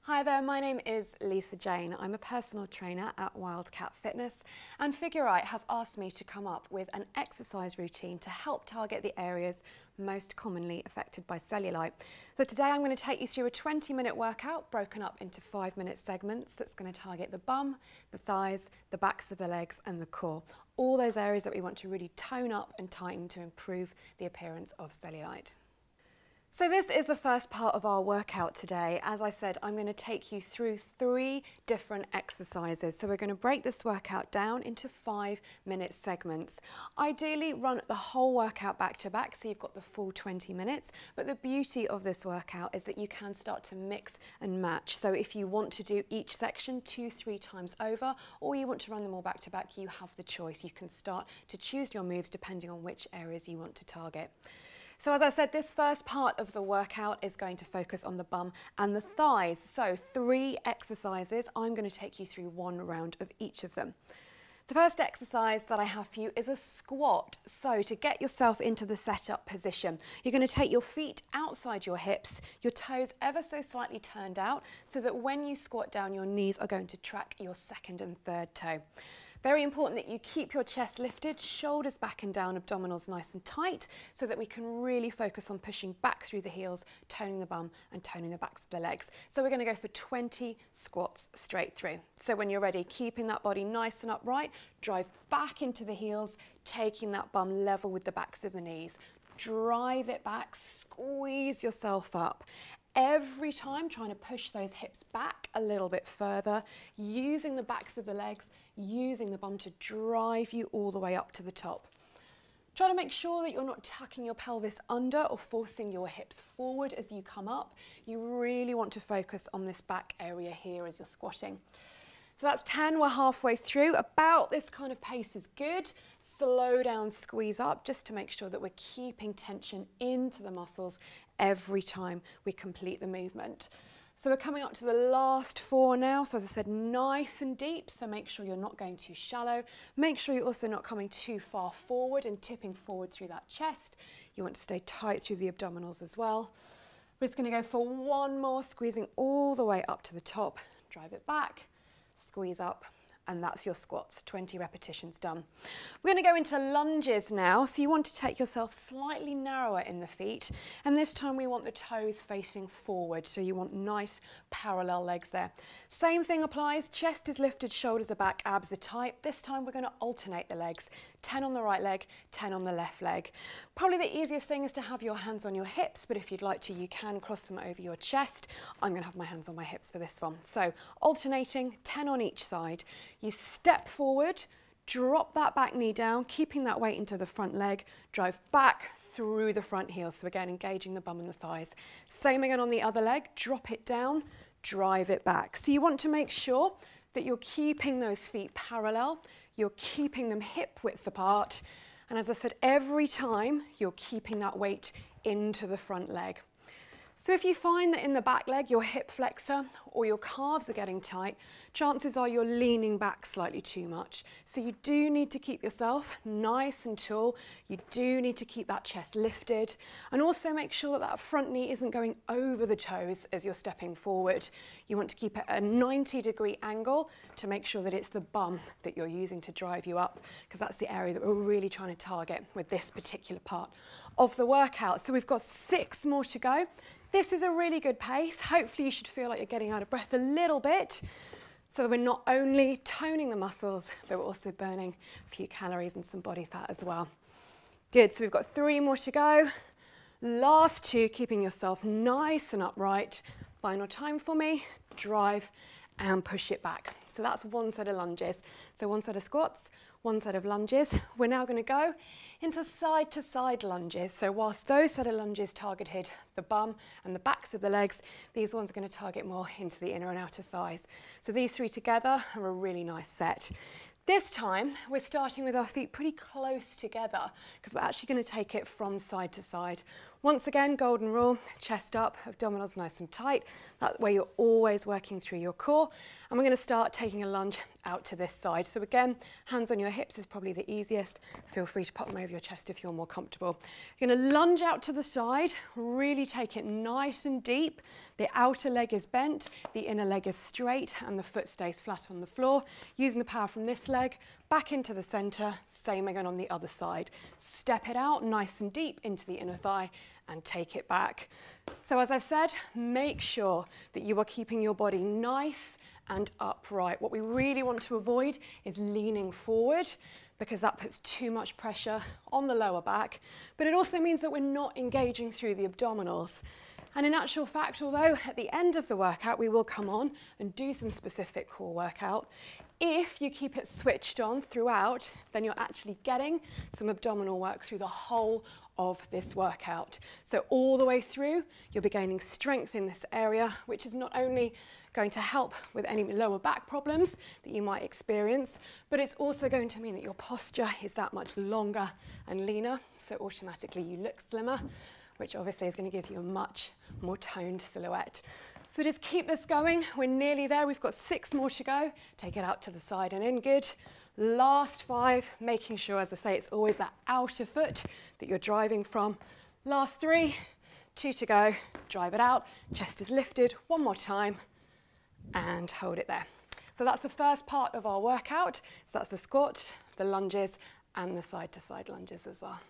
Hi there, my name is Lisa Jane. I'm a personal trainer at Wildcat Fitness, and Figurite have asked me to come up with an exercise routine to help target the areas most commonly affected by cellulite. So today I'm going to take you through a 20-minute workout broken up into 5-minute segments that's going to target the bum, the thighs, the backs of the legs and the core. All those areas that we want to really tone up and tighten to improve the appearance of cellulite. So this is the first part of our workout today. As I said, I'm going to take you through 3 different exercises. So we're going to break this workout down into 5-minute segments. Ideally, run the whole workout back to back, so you've got the full 20 minutes. But the beauty of this workout is that you can start to mix and match. So if you want to do each section 2-3 times over, or you want to run them all back to back, you have the choice. You can start to choose your moves depending on which areas you want to target. So as I said, this first part of the workout is going to focus on the bum and the thighs. So 3 exercises. I'm going to take you through 1 round of each of them. The first exercise that I have for you is a squat. So to get yourself into the setup position, you're going to take your feet outside your hips, your toes ever so slightly turned out, so that when you squat down, your knees are going to track your 2nd and 3rd toe. Very important that you keep your chest lifted, shoulders back and down, abdominals nice and tight, so that we can really focus on pushing back through the heels, toning the bum and toning the backs of the legs. So we're going to go for 20 squats straight through. So when you're ready, keeping that body nice and upright, drive back into the heels, taking that bum level with the backs of the knees. Drive it back, squeeze yourself up. Every time trying to push those hips back a little bit further, using the backs of the legs, using the bum to drive you all the way up to the top. Try to make sure that you're not tucking your pelvis under or forcing your hips forward as you come up. You really want to focus on this back area here as you're squatting. So that's 10, we're halfway through. About this kind of pace is good. Slow down, squeeze up, just to make sure that we're keeping tension into the muscles every time we complete the movement. So we're coming up to the last 4 now. So as I said, nice and deep, so make sure you're not going too shallow. Make sure you're also not coming too far forward and tipping forward through that chest. You want to stay tight through the abdominals as well. We're just going to go for 1 more, squeezing all the way up to the top. Drive it back, squeeze up, and that's your squats, 20 repetitions done. We're going to go into lunges now. So you want to take yourself slightly narrower in the feet, and this time we want the toes facing forward, so you want nice parallel legs there. Same thing applies, chest is lifted, shoulders are back, abs are tight. This time we're going to alternate the legs, 10 on the right leg, 10 on the left leg. Probably the easiest thing is to have your hands on your hips, but if you'd like to, you can cross them over your chest. I'm going to have my hands on my hips for this one. So alternating, 10 on each side. You step forward, drop that back knee down, keeping that weight into the front leg, drive back through the front heel. So again, engaging the bum and the thighs. Same again on the other leg, drop it down, drive it back. So you want to make sure that you're keeping those feet parallel, you're keeping them hip width apart, and as I said, every time you're keeping that weight into the front leg. So if you find that in the back leg, your hip flexor or your calves are getting tight, chances are you're leaning back slightly too much. So you do need to keep yourself nice and tall. You do need to keep that chest lifted, and also make sure that that front knee isn't going over the toes as you're stepping forward. You want to keep it at a 90-degree angle to make sure that it's the bum that you're using to drive you up, because that's the area that we're really trying to target with this particular part of the workout. So we've got 6 more to go. This is a really good pace. Hopefully you should feel like you're getting out of breath a little bit, so that we're not only toning the muscles, but we're also burning a few calories and some body fat as well. Good, so we've got 3 more to go. Last 2, keeping yourself nice and upright. Final time for me, drive and push it back. So that's 1 set of lunges. So 1 set of squats, 1 set of lunges. We're now going to go into side-to-side lunges. So whilst those set of lunges targeted the bum and the backs of the legs, these ones are going to target more into the inner and outer thighs. So these 3 together are a really nice set. This time, we're starting with our feet pretty close together, because we're actually going to take it from side to side. Once again, golden rule, chest up, abdominals nice and tight. That way you're always working through your core. And we're going to start taking a lunge out to this side. So again, hands on your hips is probably the easiest. Feel free to pop them over your chest if you're more comfortable. You're going to lunge out to the side, really take it nice and deep. The outer leg is bent, the inner leg is straight, and the foot stays flat on the floor. Using the power from this leg, back into the center, same again on the other side. Step it out nice and deep into the inner thigh and take it back. So as I've said, make sure that you are keeping your body nice and upright. What we really want to avoid is leaning forward, because that puts too much pressure on the lower back, but it also means that we're not engaging through the abdominals. And in actual fact, although at the end of the workout we will come on and do some specific core workout, if you keep it switched on throughout, then you're actually getting some abdominal work through the whole of this workout. So all the way through, you'll be gaining strength in this area, which is not only going to help with any lower back problems that you might experience, but it's also going to mean that your posture is that much longer and leaner, so automatically you look slimmer, which obviously is going to give you a much more toned silhouette. So just keep this going. We're nearly there. We've got 6 more to go. Take it out to the side and in. Good. Last 5, making sure, as I say, it's always that outer foot that you're driving from. Last 3, 2 to go. Drive it out. Chest is lifted. 1 more time. And hold it there. So that's the first part of our workout. So that's the squat, the lunges, and the side-to-side lunges as well.